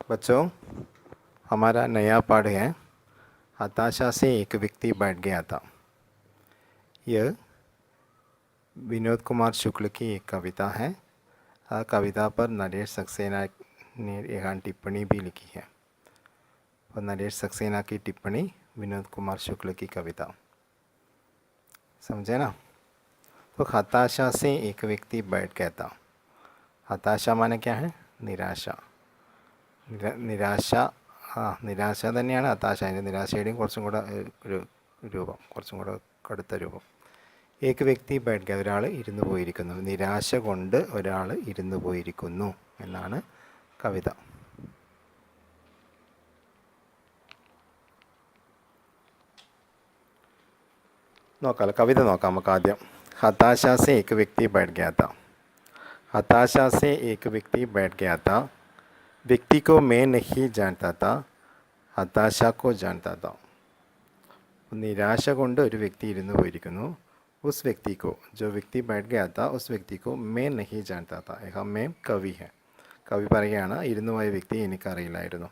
बच्चों, हमारा नया पाठ है हताशा से एक व्यक्ति बैठ गया था। यह विनोद कुमार शुक्ल की एक कविता है। कविता पर नरेश सक्सेना ने एक टिप्पणी भी लिखी है। और नरेश सक्सेना की टिप्पणी विनोद कुमार शुक्ल की कविता, समझे ना। तो हताशा से एक व्यक्ति बैठ गया था। हताशा माने क्या है? निराशा। നിരാശ നിരാശ തന്നെയാണ് ഹതാശ. അതിൻ്റെ നിരാശയുടെയും കുറച്ചും കൂടെ ഒരു രൂപം, കുറച്ചും കൂടെ കടുത്ത രൂപം. ഏക വ്യക്തി ബൈഠ് ഗയ, ഒരാൾ ഇരുന്നു പോയിരിക്കുന്നു. നിരാശ കൊണ്ട് ഒരാൾ ഇരുന്നു പോയിരിക്കുന്നു എന്നാണ് കവിത. നോക്കാം, കവിത നോക്കാം നമുക്ക് ആദ്യം. हताशा से एक व्यक्ति बैठ गया था. हताशा से एक व्यक्ति बैठ गया था. व्यक्ति को मैं नहीं जानता था, हताशा को जानता था. निराशा കൊണ്ട് ഒരു വ്യക്തി ഇരുന്നു പോയിരിക്കുന്നു. उस व्यक्ति को, जो व्यक्ति बैठ गया था, उस व्यक्ति को मैं नहीं जानता था. यहाँ मैं कवि है. कवि പറയുകയാണ് ഇരുന്നു പോയ വ്യക്തി എനിക്കറിയില്ലായിരുന്നു.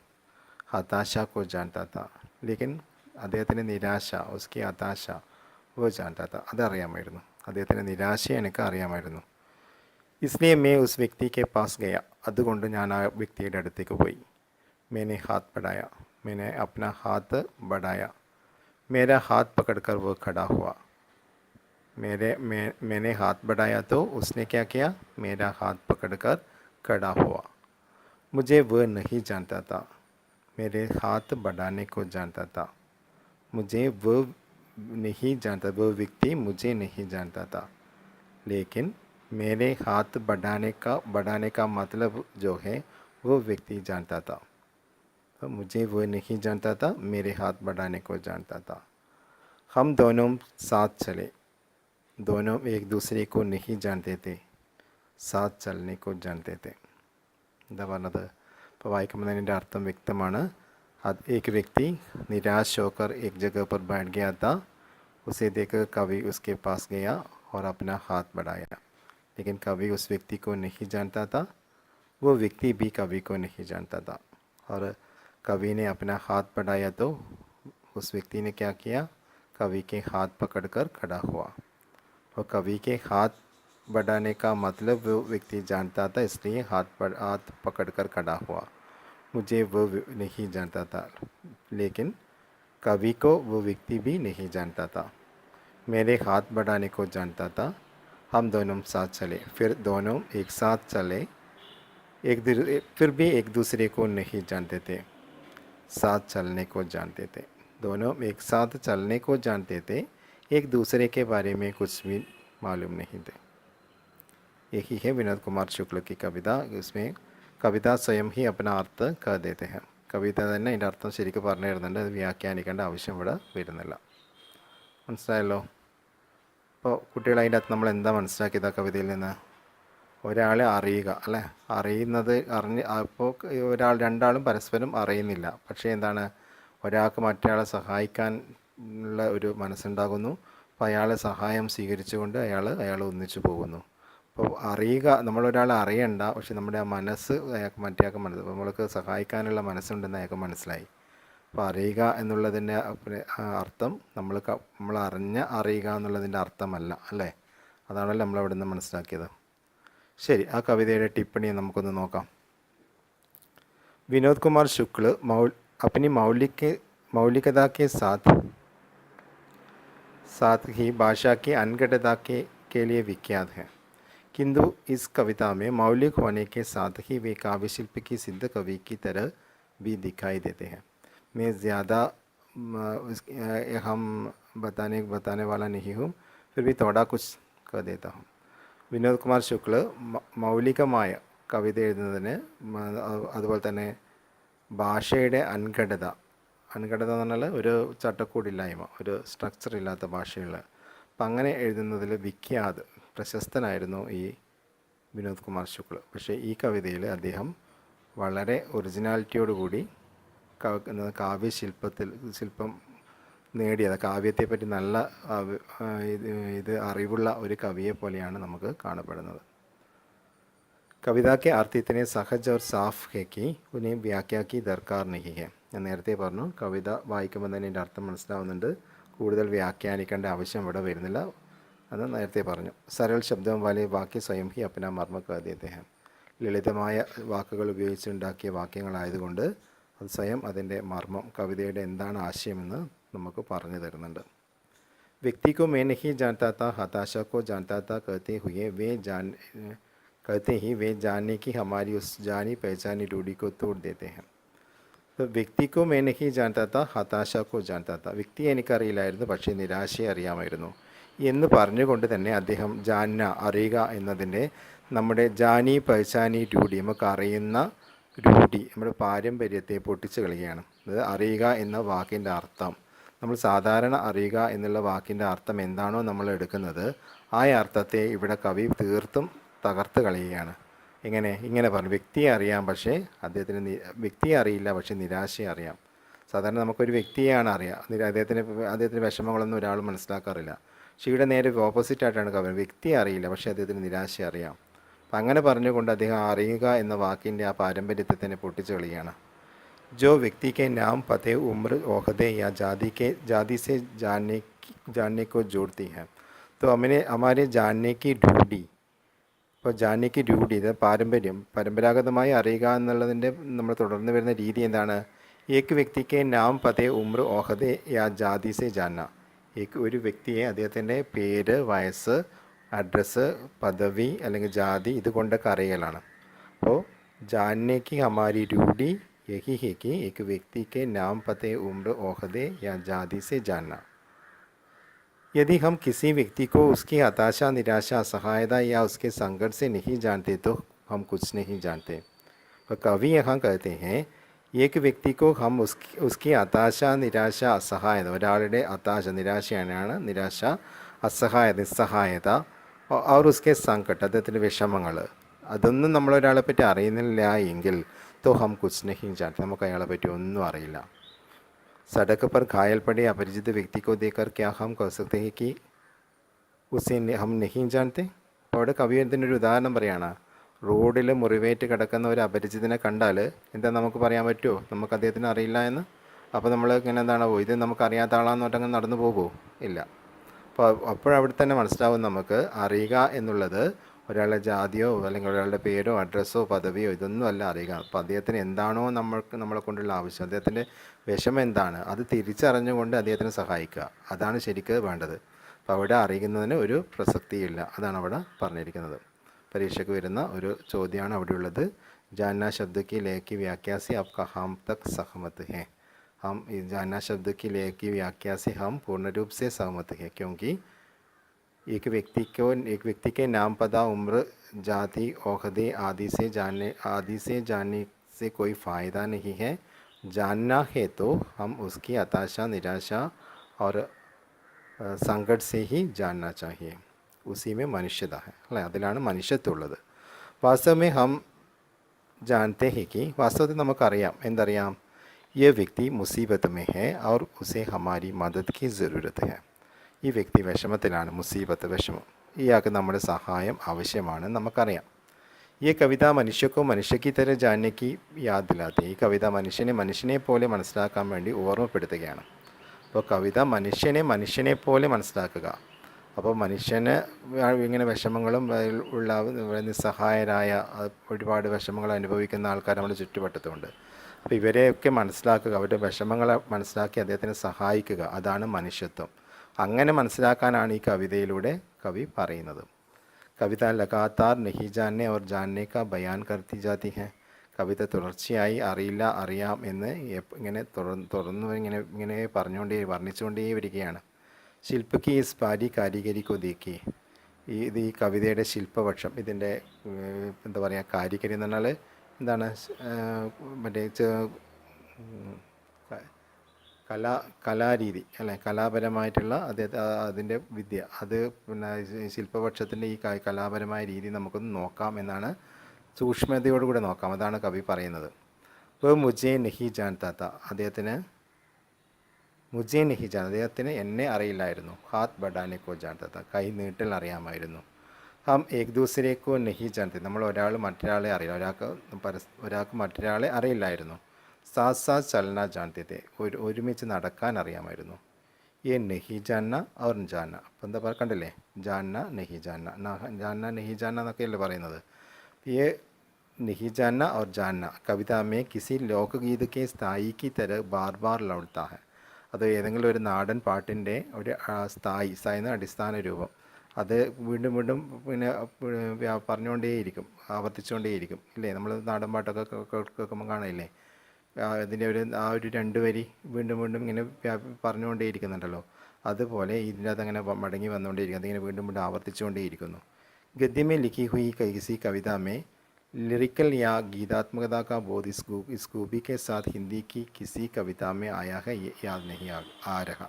हताशा को जानता था, लेकिन അദ്ദേഹത്തിൻ്റെ നിരാശ, उसकी हताशा वो जानता था, അതറിയാമായിരുന്നു. അദ്ദേഹത്തിൻ്റെ നിരാശ എനിക്ക് അറിയാമായിരുന്നു. इसलिए मैं उस व्यक्ति के पास गया, അതുകൊണ്ട് ഞാൻ ആ വ്യക്തിയുടെ അടുത്തേക്ക് പോയി. मैंने हाथ बढ़ाया, मैंने अपना हाथ बढ़ाया. मेरा हाथ पकड़कर वो खड़ा हुआ. मैंने हाथ बढ़ाया तो उसने क्या किया? मेरा हाथ पकड़कर खड़ा हुआ. मुझे वह नहीं जानता था, मेरे हाथ बढ़ाने को जानता था. मुझे वो नहीं जानता, वो व्यक्ति मुझे नहीं जानता था, लेकिन मेरे हाथ बढ़ाने का मतलब जो है वो व्यक्ति जानता था. तो मुझे वो नहीं जानता था, मेरे हाथ बढ़ाने को जानता था. हम दोनों साथ चले. दोनों एक दूसरे को नहीं जानते थे, साथ चलने को जानते थे. എന്താ പറഞ്ഞത്? ഇപ്പോൾ വായിക്കുമ്പോൾ തന്നെ ഇതിൻ്റെ അർത്ഥം വ്യക്തമാണ്. एक व्यक्ति निराश होकर एक जगह पर बैठ गया था. उसे देखकर कवि उसके पास गया और अपना हाथ बढ़ाया, लेकिन कवि उस व्यक्ति को नहीं जानता था, वो व्यक्ति भी कवि को नहीं जानता था. और कवि ने अपना हाथ बढ़ाया तो उस व्यक्ति ने क्या किया? कवि के हाथ पकड़कर खड़ा हुआ. और कवि के हाथ बढ़ाने का मतलब वो व्यक्ति जानता था, इसलिए हाथ पकड़कर खड़ा हुआ. मुझे वो नहीं जानता था, लेकिन कवि को वो व्यक्ति भी नहीं जानता था. मेरे हाथ बढ़ाने को जानता था. हम दोनों साथ चले, फिर दोनों एक साथ चले. फिर भी एक दूसरे को नहीं जानते थे, साथ चलने को जानते थे. दोनों एक साथ चलने को जानते थे, एक दूसरे के बारे में कुछ भी मालूम नहीं थे. यही है विनोद कुमार शुक्ल की कविता. इसमें कविता स्वयं ही अपना अर्थ कह देते हैं. കവിത തന്നെ അതിൻ്റെ അർത്ഥം ശരിക്കും പറഞ്ഞു തരുന്നുണ്ട്. അത് വ്യാഖ്യാനിക്കേണ്ട ആവശ്യം ഇവിടെ വരുന്നില്ല. മനസ്സിലായല്ലോ? അപ്പോൾ കുട്ടികൾ അതിൻ്റെ അകത്ത് നമ്മൾ എന്താ മനസ്സിലാക്കിയത് ആ കവിതയിൽ നിന്ന്? ഒരാളെ അറിയുക, അല്ലേ? അപ്പോൾ രണ്ടാളും പരസ്പരം അറിയുന്നില്ല. പക്ഷേ എന്താണ്, ഒരാൾക്ക് മറ്റൊരാളെ സഹായിക്കാൻ ഉള്ള ഒരു മനസ്സുണ്ടാകുന്നു. അപ്പോൾ അയാളെ സഹായം സ്വീകരിച്ചുകൊണ്ട് അയാൾ ഒന്നിച്ചു പോകുന്നു. അപ്പോൾ അറിയുക, നമ്മളൊരാളെ അറിയണ്ട, പക്ഷെ നമ്മുടെ ആ മനസ്സ് മറ്റേയാൾക്ക് നമ്മൾക്ക് സഹായിക്കാനുള്ള മനസ്സുണ്ടെന്ന് അയാൾക്ക് മനസ്സിലായി. അപ്പോൾ അറിയുക എന്നുള്ളതിൻ്റെ അർത്ഥം നമ്മൾ അറിയുക എന്നുള്ളതിൻ്റെ അർത്ഥമല്ല, അല്ലേ? അതാണല്ലോ നമ്മളവിടെ നിന്ന് മനസ്സിലാക്കിയത്. ശരി, ആ കവിതയുടെ टिप्पणी നമുക്കൊന്ന് നോക്കാം. विनोद कुमार शुक्ल अपनी मौलिकता के साथ ही भाषा की अनगढ़ता के लिए विख्यात है, किंतु इस कविता में मौलिक होने के साथ ही वे काव्य शिल्प की सिद्ध कवि की तरह भी दिखाई देते हैं. मैं ज़्यादा हम बताने वाला नहीं हूँ, फिर भी थोड़ा कुछ कह देता हूँ. വിനോദ് കുമാർ ശുക്ല മൗലികമായ കവിത എഴുതുന്നതിന്, അതുപോലെ തന്നെ ഭാഷയുടെ അൻഘടത എന്ന് പറഞ്ഞാൽ ഒരു ചട്ടക്കൂടില്ലായ്മ, ഒരു സ്ട്രക്ചർ ഇല്ലാത്ത ഭാഷയുള്ള, അപ്പം അങ്ങനെ എഴുതുന്നതിൽ പ്രശസ്തനായിരുന്നു ഈ വിനോദ് കുമാർ ശുക്ല. പക്ഷേ ഈ കവിതയിൽ അദ്ദേഹം വളരെ ഒറിജിനാലിറ്റിയോടുകൂടി ശില്പം നേടിയത്, കാവ്യത്തെപ്പറ്റി നല്ല ഇത് അറിവുള്ള ഒരു കവിയെ പോലെയാണ് നമുക്ക് കാണപ്പെടുന്നത്. കവിത के अर्थ इतने सहज और साफ है कि उन्हें व्याख्या की दरकार नहीं है. ഞാൻ നേരത്തെ പറഞ്ഞു കവിത വായിക്കുമ്പോൾ തന്നെ ഇതിൻ്റെ അർത്ഥം മനസ്സിലാവുന്നുണ്ട്, കൂടുതൽ വ്യാഖ്യാനിക്കേണ്ട ആവശ്യം ഇവിടെ വരുന്നില്ല. അത് നേരത്തെ പറഞ്ഞു. സരൾ ശബ്ദം വാലെ വാക്യ സ്വയം ഹി അപ്ന മർമ്മ കഹ ദേത്തെ ഹൈ. ലളിതമായ വാക്കുകൾ ഉപയോഗിച്ചുണ്ടാക്കിയ വാക്യങ്ങളായതുകൊണ്ട് അത് സ്വയം അതിൻ്റെ മർമ്മം, കവിതയുടെ എന്താണ് ആശയമെന്ന് നമുക്ക് പറഞ്ഞു തരുന്നുണ്ട്. व्यक्ति को मैं नहीं जानता था, हताशा को जानता था कहते ही वे जानने की हमारी उस जानी पहचानी रूढ़ी को तोड़ देते हैं. तो വ്യക്തി को मैं नहीं जानता था, हताशा को जानता था. വ്യക്തിയെ എനിക്കറിയില്ലായിരുന്നു, പക്ഷേ നിരാശയെ അറിയാമായിരുന്നു എന്ന് പറഞ്ഞുകൊണ്ട് തന്നെ അദ്ദേഹം ജാന്ന അറിയുക എന്നതിൻ്റെ നമ്മുടെ ജാനി പഹചാനി രൂഢി, നമുക്ക് അറിയുന്ന രൂഢി, നമ്മുടെ പാരമ്പര്യത്തെ പൊട്ടിച്ച് കളയുകയാണ്. അത് അറിയുക എന്ന വാക്കിൻ്റെ അർത്ഥം, നമ്മൾ സാധാരണ അറിയുക എന്നുള്ള വാക്കിൻ്റെ അർത്ഥം എന്താണോ നമ്മൾ എടുക്കുന്നത്, ആ അർത്ഥത്തെ ഇവിടെ കവി തീർത്തും തകർത്ത് കളയുകയാണ്. ഇങ്ങനെ പറഞ്ഞു, വ്യക്തിയെ അറിയാം പക്ഷേ വ്യക്തിയെ അറിയില്ല, പക്ഷേ നിരാശയെ അറിയാം. സാധാരണ നമുക്കൊരു വ്യക്തിയെയാണ് അറിയാം, അദ്ദേഹത്തിന് വിഷമങ്ങളൊന്നും ഒരാൾ മനസ്സിലാക്കാറില്ല. പക്ഷേ ഇവിടെ നേരെ ഓപ്പോസിറ്റായിട്ടാണ് കവി, വ്യക്തിയെ അറിയില്ല പക്ഷേ അദ്ദേഹത്തിന് നിരാശയെ അറിയാം. അപ്പം അങ്ങനെ പറഞ്ഞുകൊണ്ട് അദ്ദേഹം അറിയുക എന്ന വാക്കിൻ്റെ ആ പാരമ്പര്യത്തെ തന്നെ പൊട്ടിച്ച് കളയുകയാണ്. जो व्यक्ति के नाम पते उम्र ओहदे या जाति से जानने को जोड़ती है. तो हमारे जानने की रूढ़ी, ഇപ്പോൾ ജാന്നെ കി രൂഢി, ഇത് പാരമ്പര്യം, പരമ്പരാഗതമായി അറിയുക എന്നുള്ളതിൻ്റെ നമ്മൾ തുടർന്ന് വരുന്ന രീതി എന്താണ്? ഏക് വ്യക്തിക്ക് നാം പതേ ഉമ്ര ഓഹദെ യാ ജാതി സെ ജാന്ന. ഒരു വ്യക്തിയെ അദ്ദേഹത്തിൻ്റെ പേര്, വയസ്സ്, അഡ്രസ്സ്, പദവി അല്ലെങ്കിൽ ജാതി ഇതുകൊണ്ടൊക്കെ അറിയലാണ്. അപ്പോൾ ജാന്നെ കി ഹമാരി രൂഢി यही है कि एक व्यक्ति के नाम पते उम्र ओहदे या जाति से जानना. यदि हम किसी व्यक्ति को उसकी हताशा, निराशा, असहायता या उसके संकट से नहीं जानते तो हम कुछ नहीं जानते. तो कवि यहाँ कहते हैं एक व्यक्ति को हम उसकी हताशा, निराशा, असहायता, ഒരാളുടെ हताशा നിരാശയാണ്, നിരാശ, അസഹായത നിസ്സഹായത, और उसके संकट അദ്ദേഹത്തിൻ്റെ വിഷമങ്ങൾ, അതൊന്നും നമ്മളൊരാളെ പറ്റി അറിയുന്നില്ല എങ്കിൽ तो हम कुछ नहीं जानते, നമുക്ക് അയാളെ പറ്റി ഒന്നും അറിയില്ല. सड़क पर घायल पड़े अपरिचित व्यक्ति को देखकर क्या हम कह सकते हैं कि उसे हम नहीं जानते? അപ്പോൾ അവിടെ കവി ഇതിനൊരു ഉദാഹരണം പറയുകയാണ്. റോഡിൽ മുറിവേറ്റ് കിടക്കുന്ന ഒരു അപരിചിതനെ കണ്ടാൽ എന്താ നമുക്ക് പറയാൻ പറ്റുമോ നമുക്ക് അദ്ദേഹത്തിന് അറിയില്ല എന്ന്? അപ്പോൾ നമ്മൾ ഇങ്ങനെ എന്താണ്, ഇത് നമുക്കറിയാത്ത ആളാന്ന് പറഞ്ഞാൽ നടന്നു പോകുമോ? ഇല്ല. അപ്പോൾ അപ്പോഴവിടെ തന്നെ മനസ്സിലാവും നമുക്ക് അറിയുക എന്നുള്ളത് ഒരാളുടെ ജാതിയോ അല്ലെങ്കിൽ ഒരാളുടെ പേരോ അഡ്രസ്സോ പദവിയോ ഇതൊന്നും അല്ല അറിയുക. അപ്പോൾ അദ്ദേഹത്തിന് എന്താണോ നമ്മളെ കൊണ്ടുള്ള ആവശ്യം, അദ്ദേഹത്തിൻ്റെ വിഷമം എന്താണ്, അത് തിരിച്ചറിഞ്ഞുകൊണ്ട് അദ്ദേഹത്തിനെ സഹായിക്കുക, അതാണ് ശരിക്ക് വേണ്ടത്. അപ്പോൾ അവിടെ അറിയുന്നതിന് ഒരു പ്രസക്തിയില്ല, അതാണ് അവിടെ പറഞ്ഞിരിക്കുന്നത്. പരീക്ഷയ്ക്ക് വരുന്ന ഒരു ചോദ്യമാണ് അവിടെയുള്ളത്. ജാന്ന ശബ്ദ की लय की व्याख्या से आपका हम तक सहमत है. हम जाना शब्द की लय की व्याख्या से हम पूर्ण रूप से सहमत हैं, क्योंकि एक व्यक्ति के नाम, पता, उम्र, जाति, ओहदे आदि से जानने से कोई फ़ायदा नहीं है. जानना है तो हम उसकी हताशा, निराशा और संकट से ही जानना चाहिए. उसी में मनुष्यता है, अल्ले അതിലാണ് മനുഷ്യത്വം ഉള്ളത്. वास्तव में हम जानते हैं कि വാസ്തവത്തിൽ നമുക്കറിയാം, എന്തറിയാം? ये व्यक्ति मुसीबत में है और उसे हमारी मदद की ज़रूरत है. ഈ വ്യക്തി വിഷമത്തിലാണ്, മുസീബത്ത്, വിഷമം, ഇയാൾക്ക് നമ്മുടെ സഹായം ആവശ്യമാണ്, നമുക്കറിയാം. ഈ കവിത മനുഷ്യക്കോ മനുഷ്യക്ക് തരം ജാനയ്ക്ക് യാദില്ലാത്ത, ഈ കവിത മനുഷ്യനെ പോലെ മനസ്സിലാക്കാൻ വേണ്ടി ഓർമ്മപ്പെടുത്തുകയാണ്. അപ്പോൾ കവിത മനുഷ്യനെ പോലെ മനസ്സിലാക്കുക. അപ്പോൾ മനുഷ്യന് ഇങ്ങനെ വിഷമങ്ങളും ഉള്ള നിസ്സഹായരായ ഒരുപാട് വിഷമങ്ങൾ അനുഭവിക്കുന്ന ആൾക്കാർ നമ്മുടെ ചുറ്റുവട്ടത്തുണ്ട്. അപ്പോൾ ഇവരെയൊക്കെ മനസ്സിലാക്കുക, അവരുടെ വിഷമങ്ങളെ മനസ്സിലാക്കി അദ്ദേഹത്തിനെ സഹായിക്കുക, അതാണ് മനുഷ്യത്വം. അങ്ങനെ മനസ്സിലാക്കാനാണ് ഈ കവിതയിലൂടെ കവി പറയുന്നത്. കവിത ലഗാതാർ നഹി ജാന്നെ और जानने का बयान करती जाती है. കവിത തുടർച്ചയായി അറിയില്ല, അറിയാം എന്ന് ഇങ്ങനെ ഇങ്ങനെ വർണ്ണിച്ചുകൊണ്ടേ വരികയാണ്. ശില്പക്ക് ഈ സ്പാരി കാരിഗരിക്കോ ദേക്കി, ഇത് ഈ കവിതയുടെ ശില്പപക്ഷം, ഇതിൻ്റെ എന്താ പറയുക, കാരിഗരി എന്ന് പറഞ്ഞാൽ എന്താണ്, മറ്റേ കലാരീതി അല്ലേ, കലാപരമായിട്ടുള്ള അതിൻ്റെ വിദ്യ, അത് പിന്നെ ശില്പപക്ഷത്തിൻ്റെ ഈ കലാപരമായ രീതി നമുക്കൊന്ന് നോക്കാം എന്നാണ്, സൂക്ഷ്മതയോടുകൂടെ നോക്കാം, അതാണ് കവി പറയുന്നത്. ഇപ്പോൾ മുജേ നഹി ജാൻതാത്ത, അദ്ദേഹത്തിന് എന്നെ അറിയില്ലായിരുന്നു. ഹാത്ത് ബഡാനെ കോ ജാൻതാത്ത, കൈ നീട്ടൽ അറിയാമായിരുന്നു. ഹം ഏക് ദൂസരെ കോ നഹി ജാനത്തെ, നമ്മൾ ഒരാൾ മറ്റൊരാളെ അറിയില്ല, ഒരാൾക്ക് മറ്റൊരാളെ അറിയില്ലായിരുന്നു. സാത്ത് സാത്ത് ചലന ജാനത്തെ തെ, ഒരുമിച്ച് നടക്കാൻ അറിയാമായിരുന്നു. ये नहीं जानना और जानना, അപ്പം എന്താ കണ്ടില്ലേ, ജാന്ന നെഹി ജാന്ന, ജാന്ന നെഹി ജാന്ന എന്നൊക്കെയല്ലേ പറയുന്നത്. ये नहीं जानना और जानना कविता में किसी लोकगीत के स्थाई की तरह बार बार लौटता है. അത് ഏതെങ്കിലും ഒരു നാടൻ പാട്ടിൻ്റെ ഒരു സ്ഥായി എന്ന അടിസ്ഥാന രൂപം, അത് വീണ്ടും വീണ്ടും പിന്നെ പറഞ്ഞുകൊണ്ടേയിരിക്കും, ആവർത്തിച്ചുകൊണ്ടേയിരിക്കും ഇല്ലേ. നമ്മൾ നാടൻ പാട്ടൊക്കെ കേൾക്കുമ്പോൾ കാണാനില്ലേ, ഇതിൻ്റെ ഒരു രണ്ട് വരി വീണ്ടും വീണ്ടും ഇങ്ങനെ പറഞ്ഞുകൊണ്ടേയിരിക്കുന്നുണ്ടല്ലോ. അതുപോലെ ഇതിനകത്ത് അങ്ങനെ മടങ്ങി വന്നുകൊണ്ടേയിരിക്കും, അതിങ്ങനെ വീണ്ടും വീണ്ടും ആവർത്തിച്ചുകൊണ്ടേയിരിക്കുന്നു. गद्य में लिखी हुई किसी कविता में लिरिकल या गीतात्मकता का बोध इस खूबी के साथ हिंदी की किसी कविता में आया है, ये याद नहीं आ रहा.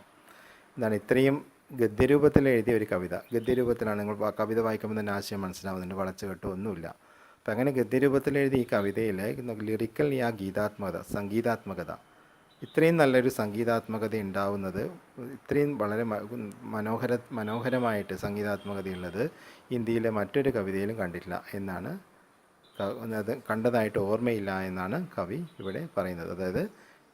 എന്താണ് ഇത്രയും ഗദ്യരൂപത്തിൽ എഴുതിയ ഒരു കവിത, ഗദ്യരൂപത്തിലാണ്, നിങ്ങൾ കവിത വായിക്കുമ്പോൾ തന്നെ ആശയം മനസ്സിലാവുന്നുണ്ട്, വളച്ചു കെട്ടോ ഒന്നുമില്ല. അപ്പം അങ്ങനെ ഗദ്യരൂപത്തിൽ എഴുതിയ ഈ കവിതയിൽ ലിറിക്കൽ യാ ഗീതാത്മകത, സംഗീതാത്മകത, ഇത്രയും നല്ലൊരു സംഗീതാത്മകത ഉണ്ടാവുന്നത്, ഇത്രയും വളരെ മനോഹരമായിട്ട് സംഗീതാത്മകതയുള്ളത് ഇന്ത്യയിലെ മറ്റൊരു കവിതയിലും കണ്ടിട്ടില്ല എന്നാണ്, അത് കണ്ടതായിട്ട് ഓർമ്മയില്ല എന്നാണ് കവി ഇവിടെ പറയുന്നത്. അതായത്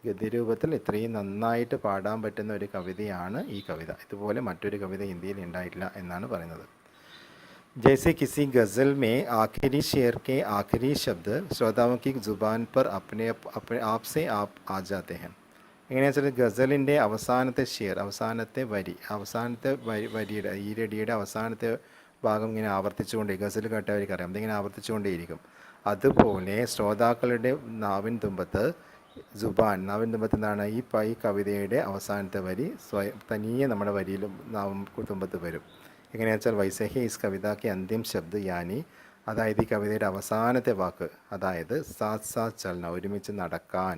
ഗദ്യരൂപത്തിൽ ഇത്രയും നന്നായിട്ട് പാടാൻ പറ്റുന്ന ഒരു കവിതയാണ് ഈ കവിത, ഇതുപോലെ മറ്റൊരു കവിത ഇന്ത്യയിൽ ഉണ്ടായിട്ടില്ല എന്നാണ് പറയുന്നത്. जैसे किसी गज़ल में आखिरी शेर के आखिरी शब्द श्रोताओं की ज़ुबान पर अपने आप से आप आ जाते हैं. എങ്ങനെയാണെന്ന് വെച്ചാൽ ഗസലിൻ്റെ അവസാനത്തെ ഷെയർ, അവസാനത്തെ വരിയുടെ ഈരടിയുടെ അവസാനത്തെ ഭാഗം ഇങ്ങനെ ആവർത്തിച്ചുകൊണ്ടേ, ഗസൽ കേട്ടവർക്കറിയാം, അതിങ്ങനെ ആവർത്തിച്ചുകൊണ്ടേയിരിക്കും. അതുപോലെ ശ്രോതാക്കളുടെ നാവിൻ തുമ്പത്ത് എന്താണ് ഈ കവിതയുടെ അവസാനത്തെ വരി തനിയെ നമ്മുടെ വരിയിലും നാവിൻ തുമ്പത്ത് വരും. എങ്ങനെയാണെന്ന് വെച്ചാൽ വൈസഹി ഇസ് കവിതയ്ക്ക് അന്തിം ശബ്ദ യാനി, അതായത് ഈ കവിതയുടെ അവസാനത്തെ വാക്ക്, അതായത് സാത്ത് സാത്ത് ചലന, ഒരുമിച്ച് നടക്കാൻ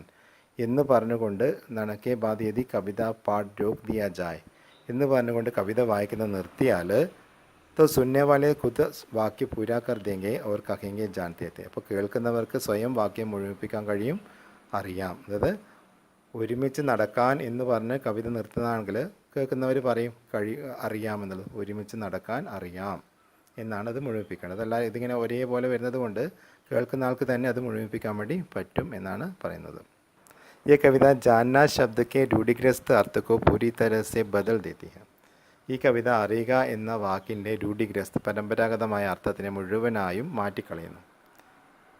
എന്ന് പറഞ്ഞുകൊണ്ട് നടക്കേ ബാദ് യദി കവിത പാഠ് രോക് ദിയാ ജായ് എന്ന് പറഞ്ഞുകൊണ്ട് കവിത വായിക്കുന്നത് നിർത്തിയാൽ तो सुनने वाले खुद वाक्य पूरा कर देंगे और कहेंगे जानते थे. അപ്പോൾ കേൾക്കുന്നവർക്ക് സ്വയം വാക്യം മുഴുമിപ്പിക്കാൻ കഴിയും, അറിയാം. അതായത് ഒരുമിച്ച് നടക്കാൻ എന്ന് പറഞ്ഞ് കവിത നിർത്തുന്നതാണെങ്കിൽ കേൾക്കുന്നവർ പറയും അറിയാമെന്നുള്ളത്, ഒരുമിച്ച് നടക്കാൻ അറിയാം എന്നാണ് അത് മുഴുമിപ്പിക്കേണ്ടത്. അതല്ല ഇതിങ്ങനെ ഒരേപോലെ വരുന്നത് കൊണ്ട് കേൾക്കുന്ന ആൾക്ക് തന്നെ അത് മുഴുമിപ്പിക്കാൻ വേണ്ടി പറ്റും എന്നാണ് പറയുന്നത്. ये कविता जानना शब्द के रूढ़िग्रस्त अर्थ को पूरी तरह से बदल देती है. ഈ കവിത അറിയുക എന്ന വാക്കിൻ്റെ രൂഢിഗ്രസ്ത പരമ്പരാഗതമായ അർത്ഥത്തിനെ മുഴുവനായും മാറ്റിക്കളയുന്നു.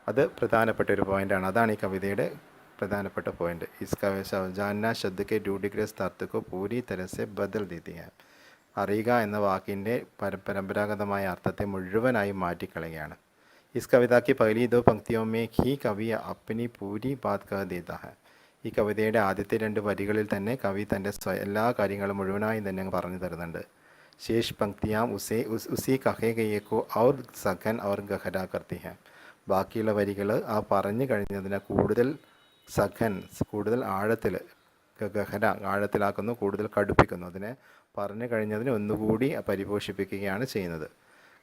അത് പ്രധാനപ്പെട്ട ഒരു പോയിൻ്റാണ്, അതാണ് ഈ കവിതയുടെ പ്രധാനപ്പെട്ട പോയിൻ്റ്. ഇസ് ജാന്ന ശബ്ദ കെ രൂഢിഗ്രസ്ത അർത്ഥ കോ പൂരി തരഹ സെ ബദൽ ദേത്തി ഹൈ. അറിയുക എന്ന വാക്കിൻ്റെ പരമ്പരാഗതമായ അർത്ഥത്തെ മുഴുവനായും മാറ്റിക്കളയുകയാണ്. ഇസ് കവിതയ്ക്ക് പഹലി ദോ പങ്ക്തിയോ മേ ഹി കവി അപ്പനി പൂരി ബാത് കഹ ദേതാ ഹൈ. ഈ കവിതയുടെ ആദ്യത്തെ രണ്ട് വരികളിൽ തന്നെ കവി തൻ്റെ എല്ലാ കാര്യങ്ങളും മുഴുവനായും തന്നെ പറഞ്ഞു തരുന്നുണ്ട്. ശേഷ് പങ്ക്തിയാം ഉസി കഹേ ഗയേക്കോ ഔർ സഖൻ ഔർ ഗഹര കർത്തി ഹൈ. ബാക്കിയുള്ള വരികൾ ആ പറഞ്ഞു കഴിഞ്ഞതിനെ കൂടുതൽ സഖൻ, കൂടുതൽ ആഴത്തിൽ, ഗഹര ആഴത്തിലാക്കുന്നു, കൂടുതൽ കടുപ്പിക്കുന്നു. അതിനെ പറഞ്ഞു കഴിഞ്ഞതിനെ ഒന്നുകൂടി പരിപോഷിപ്പിക്കുകയാണ് ചെയ്യുന്നത്.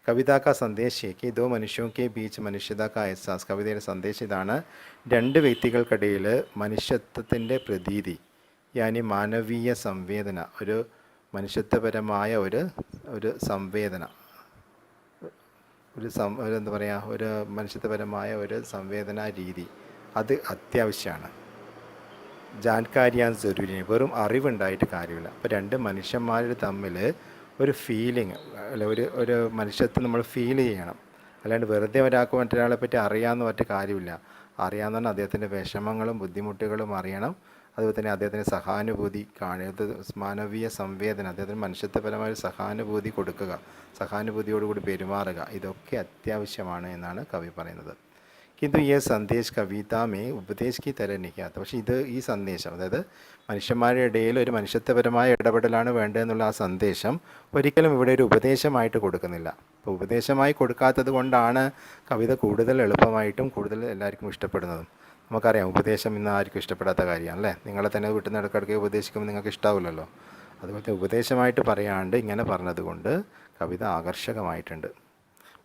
കവിത കാ സന്ദേശ് है कि दो मनुष्यों के बीच मनुഷ്യത का एहसास. കവിതയുടെ സന്ദേശം ഇതാണ്, രണ്ട് വ്യക്തികൾക്കിടയിൽ മനുഷ്യത്വത്തിൻ്റെ പ്രതീതി, യാനി മാനവീയ സംവേദന, ഒരു മനുഷ്യത്വപരമായ ഒരു സംവേദന, എന്താ പറയുക, ഒരു മനുഷ്യത്വപരമായ ഒരു സംവേദനാ രീതി, അത് അത്യാവശ്യമാണ്. ജാൻകാരിയാൻ ജരൂരി, വെറും അറിവുണ്ടായിട്ട് കാര്യമില്ല. അപ്പോൾ രണ്ട് മനുഷ്യന്മാർ തമ്മിൽ ഒരു ഫീലിംഗ്, അല്ല ഒരു മനുഷ്യത്വം നമ്മൾ ഫീൽ ചെയ്യണം. അല്ലാണ്ട് വെറുതെ ഒരാൾക്ക് മറ്റൊരാളെ പറ്റി അറിയാമെന്ന് മറ്റു കാര്യമില്ല. അറിയാമെന്ന് പറഞ്ഞാൽ അദ്ദേഹത്തിൻ്റെ വിഷമങ്ങളും ബുദ്ധിമുട്ടുകളും അറിയണം. അതുപോലെ തന്നെ അദ്ദേഹത്തിന് സഹാനുഭൂതി മാനവീയ സംവേദന, അദ്ദേഹത്തിന് മനുഷ്യത്വപരമായ സഹാനുഭൂതി കൊടുക്കുക, സഹാനുഭൂതിയോടുകൂടി പെരുമാറുക, ഇതൊക്കെ അത്യാവശ്യമാണ് എന്നാണ് കവി പറയുന്നത്. കിന്തു ഈ സന്ദേശ് കവിതാമേ ഉപദേശിക്ക് തരനിക്കാത്ത. പക്ഷേ ഈ സന്ദേശം, അതായത് മനുഷ്യന്മാരുടെ ഇടയിൽ ഒരു മനുഷ്യത്വപരമായ ഇടപെടലാണ് വേണ്ടതെന്നുള്ള ആ സന്ദേശം ഒരിക്കലും ഇവിടെ ഒരു ഉപദേശമായിട്ട് കൊടുക്കുന്നില്ല. അപ്പോൾ ഉപദേശമായി കൊടുക്കാത്തത് കൊണ്ടാണ് കവിത കൂടുതൽ എളുപ്പമായിട്ടും കൂടുതൽ എല്ലാവർക്കും ഇഷ്ടപ്പെടുന്നതും. നമുക്കറിയാം, ഉപദേശം ഇന്ന് ആർക്കും ഇഷ്ടപ്പെടാത്ത കാര്യമാണ് അല്ലേ. നിങ്ങളെ തന്നെ വീട്ടിൽ നിന്ന് ഇടയ്ക്കിടയ്ക്ക് ഉപദേശിക്കുമ്പോൾ നിങ്ങൾക്ക് ഇഷ്ടാവില്ലല്ലോ. അതുപോലെ ഉപദേശമായിട്ട് പറയാണ്ട് ഇങ്ങനെ പറഞ്ഞതുകൊണ്ട് കവിത ആകർഷകമായിട്ടുണ്ട്.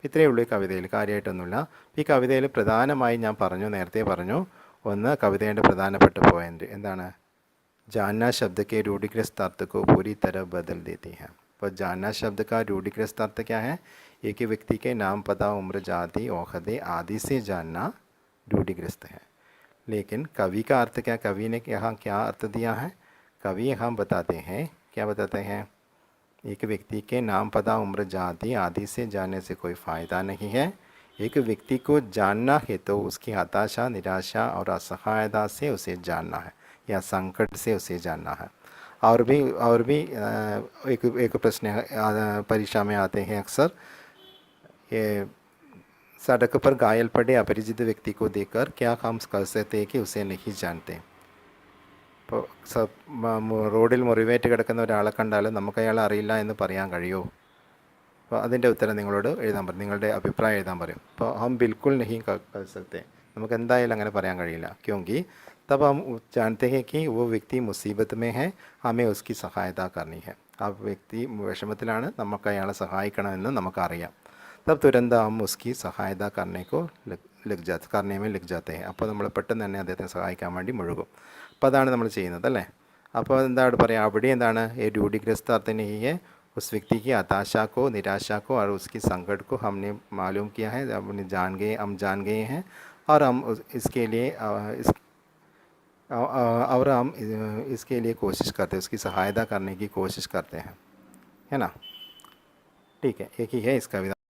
ഇത്രയേ ഉള്ളൂ ഈ കവിതയിൽ, കാര്യമായിട്ടൊന്നുമില്ല. ഈ കവിതയിൽ പ്രധാനമായി ഞാൻ നേരത്തെ പറഞ്ഞു, ഒന്ന് കവിതയുടെ പ്രധാനപ്പെട്ട പോയിൻ്റ് എന്താണ്, ജാന്ന ശബ്ദ കെ രൂഢിഗ്രസ്ത അർത്ഥ കോ പൂരി തരഹ ബദൽ ദേത്തി ഹൈ. तो जानना शब्द का रूढ़िग्रस्त अर्थ क्या है? एक ही व्यक्ति के नाम, पता, उम्र, जाति, औहदे आदि से जानना रूढ़िग्रस्त है। लेकिन कवि का अर्थ क्या? कवि ने यहाँ क्या अर्थ दिया है? कवि यहाँ बताते हैं, क्या बताते हैं? एक व्यक्ति के नाम, पता, उम्र, जाति आदि से जानने से कोई फ़ायदा नहीं है। एक व्यक्ति को जानना है तो उसकी हताशा, निराशा और असहायता से उसे जानना है, या संकट से उसे जानना है। और भी एक एक प्रश्न परीक्षा में आते हैं अक्सर। ये सड़क पर घायल पड़े अपरिचित व्यक्ति को देखकर क्या हम कह सकते हैं कि उसे नहीं जानते? ഇപ്പോൾ റോഡിൽ മുറിവേറ്റ് കിടക്കുന്ന ഒരാളെ കണ്ടാൽ നമുക്ക് അയാളെ അറിയില്ല എന്ന് പറയാൻ കഴിയുമോ? അപ്പോൾ അതിൻ്റെ ഉത്തരം നിങ്ങളോട് എഴുതാൻ പറയും, നിങ്ങളുടെ അഭിപ്രായം എഴുതാൻ പറയും. അപ്പോൾ ഹം ബിൽക്കുൽ നഹീ കർ സക്തെ, നമുക്ക് എന്തായാലും അങ്ങനെ പറയാൻ കഴിയില്ല. ക്യോങ്കി തബ് ഹം जानते हैं कि वो व्यक्ति मुसीबत में है, हमें उसकी सहायता करनी है. ആ വ്യക്തി വിഷമത്തിലാണ്, നമുക്ക് അയാളെ സഹായിക്കണമെന്ന് നമുക്കറിയാം. തബ് തുരന്ത ഹം ഉസ്കി സഹായത കർണേക്കോ करने में लिख जाते हैं. അപ്പോൾ നമ്മൾ പെട്ടെന്ന് തന്നെ അദ്ദേഹത്തെ സഹായിക്കാൻ വേണ്ടി മുഴുകും. അപ്പോൾ അതാണ് നമ്മൾ ചെയ്യുന്നത് അല്ലേ? അപ്പോൾ എന്താണ് പറയുക, അവിടെ എന്താണ് ये रूढ़िग्रस्त अर्थ नहीं है. उस व्यक्ति की हताशा को, निराशा को और उसकी संकट को हमने मालूम किया है, हम जान गए हैं और हम इसके लिए और हम इसके लिए कोशिश करते हैं, उसकी सहायता करने की कोशिश करते हैं, है ना? ठीक है, एक ही है इसका विधान.